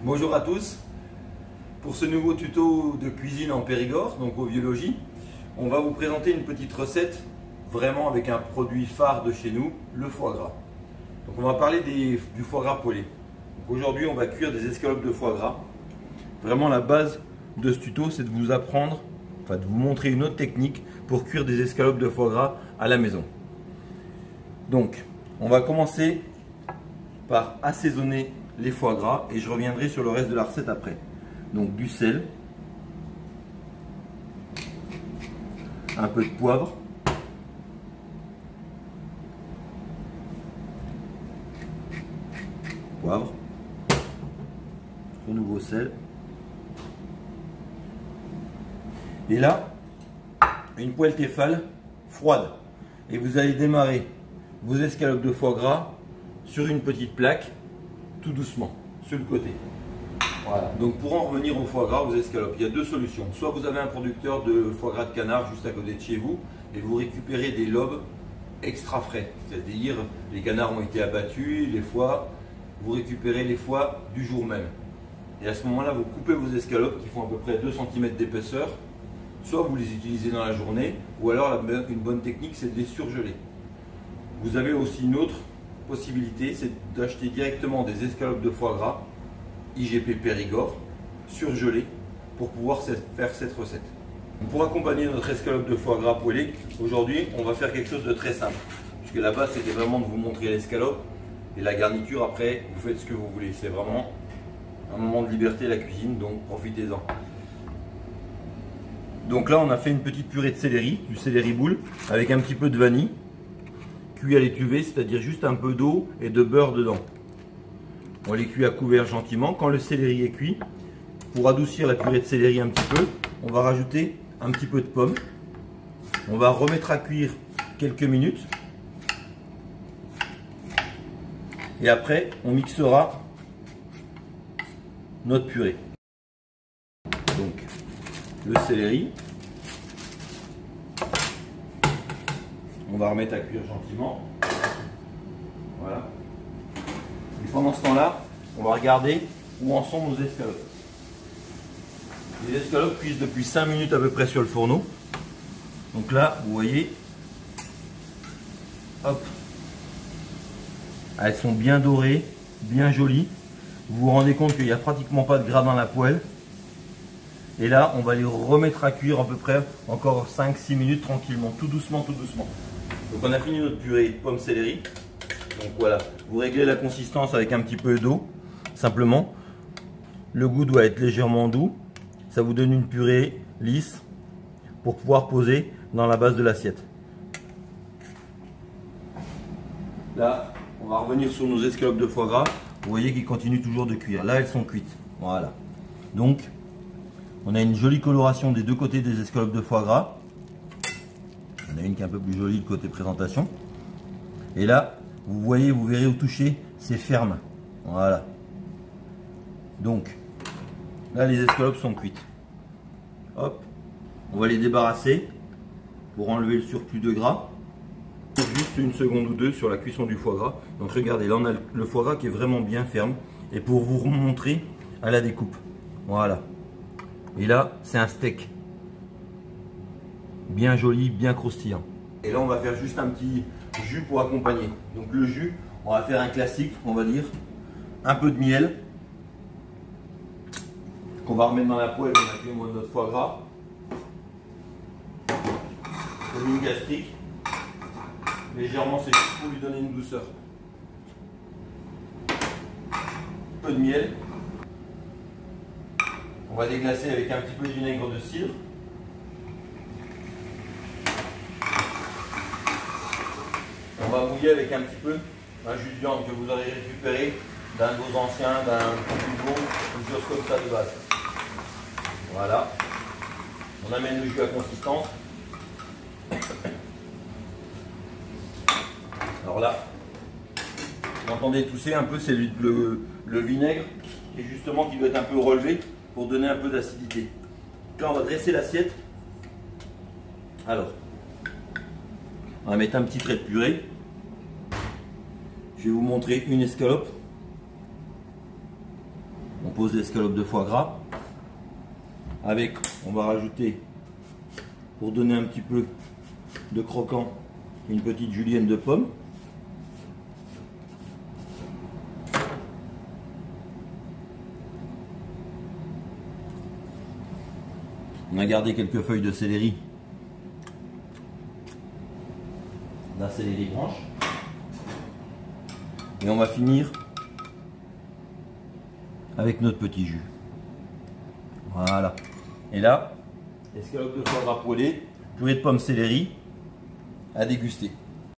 Bonjour à tous. Pour ce nouveau tuto de cuisine en Périgord, donc au vieux logis, on va vous présenter une petite recette vraiment avec un produit phare de chez nous, le foie gras. Donc on va parler du foie gras poêlé. Aujourd'hui on va cuire des escalopes de foie gras. Vraiment la base de ce tuto, c'est de vous apprendre, de vous montrer une autre technique pour cuire des escalopes de foie gras à la maison. Donc on va commencer par assaisonner les foie gras et je reviendrai sur le reste de la recette après. Donc du sel, un peu de poivre, de nouveau sel, et là une poêle Tefal froide, et vous allez démarrer vos escalopes de foie gras sur une petite plaque tout doucement sur le côté. Voilà. Donc pour en revenir au foie gras, aux escalopes, il y a deux solutions. Soit vous avez un producteur de foie gras de canard juste à côté de chez vous et vous récupérez des lobes extra frais, c'est-à-dire les canards ont été abattus, les foies, vous récupérez les foies du jour même. Et à ce moment-là, vous coupez vos escalopes qui font à peu près 2 cm d'épaisseur. Soit vous les utilisez dans la journée, ou alors une bonne technique, c'est de les surgeler. Vous avez aussi une autre possibilité, c'est d'acheter directement des escalopes de foie gras IGP Périgord surgelées pour pouvoir faire cette recette. Pour accompagner notre escalope de foie gras poêlé, aujourd'hui on va faire quelque chose de très simple, puisque la base c'était vraiment de vous montrer l'escalope et la garniture, après vous faites ce que vous voulez. C'est vraiment un moment de liberté la cuisine, donc profitez-en. Donc là on a fait une petite purée de céleri, du céleri boule avec un petit peu de vanille cuit à l'étuvée, c'est-à-dire juste un peu d'eau et de beurre dedans. On les cuit à couvert gentiment. Quand le céleri est cuit, pour adoucir la purée de céleri un petit peu, on va rajouter un petit peu de pomme. On va remettre à cuire quelques minutes. Et après, on mixera notre purée. Donc, le céleri. On va remettre à cuire gentiment. Voilà. Et pendant ce temps-là, on va regarder où en sont nos escalopes. Les escalopes cuisent depuis 5 minutes à peu près sur le fourneau. Donc là, vous voyez, hop, elles sont bien dorées, bien jolies. Vous vous rendez compte qu'il n'y a pratiquement pas de gras dans la poêle. Et là, on va les remettre à cuire à peu près encore 5-6 minutes tranquillement, tout doucement, tout doucement. Donc on a fini notre purée pomme céleri. Donc voilà, vous réglez la consistance avec un petit peu d'eau, simplement. Le goût doit être légèrement doux. Ça vous donne une purée lisse pour pouvoir poser dans la base de l'assiette. Là, on va revenir sur nos escalopes de foie gras. Vous voyez qu'ils continuent toujours de cuire. Là, elles sont cuites. Voilà. Donc, on a une jolie coloration des deux côtés des escalopes de foie gras. Il y en a une qui est un peu plus jolie de côté présentation. Et là, vous voyez, vous verrez au toucher, c'est ferme. Voilà. Donc, là, les escalopes sont cuites. Hop, on va les débarrasser pour enlever le surplus de gras. Juste une seconde ou deux sur la cuisson du foie gras. Donc regardez, là on a le foie gras qui est vraiment bien ferme. Et pour vous remontrer à la découpe. Voilà. Et là, c'est un steak. Bien joli, bien croustillant. Et là, on va faire juste un petit jus pour accompagner. Donc le jus, on va faire un classique, on va dire. Un peu de miel. Qu'on va remettre dans la poêle, on a cuit notre foie gras. Une gastrique. Légèrement, c'est juste pour lui donner une douceur. Un peu de miel. On va déglacer avec un petit peu de vinaigre de cidre. On va mouiller avec un petit peu un jus de viande que vous aurez récupéré d'un de vos anciens, d'un frigo, une chose comme ça de base. Voilà. On amène le jus à consistance. Alors là, vous entendez tousser un peu, c'est le vinaigre et justement qui doit être un peu relevé pour donner un peu d'acidité. Là, on va dresser l'assiette. Alors, on va mettre un petit trait de purée. Je vais vous montrer une escalope. pose l'escalope de foie gras. Avec, on va rajouter, pour donner un petit peu de croquant, une petite julienne de pommes. On a gardé quelques feuilles de céleri, la céleri branche. Et on va finir avec notre petit jus. Voilà. Et là, escalope de foie gras poêlé, purée de pommes céleri à déguster.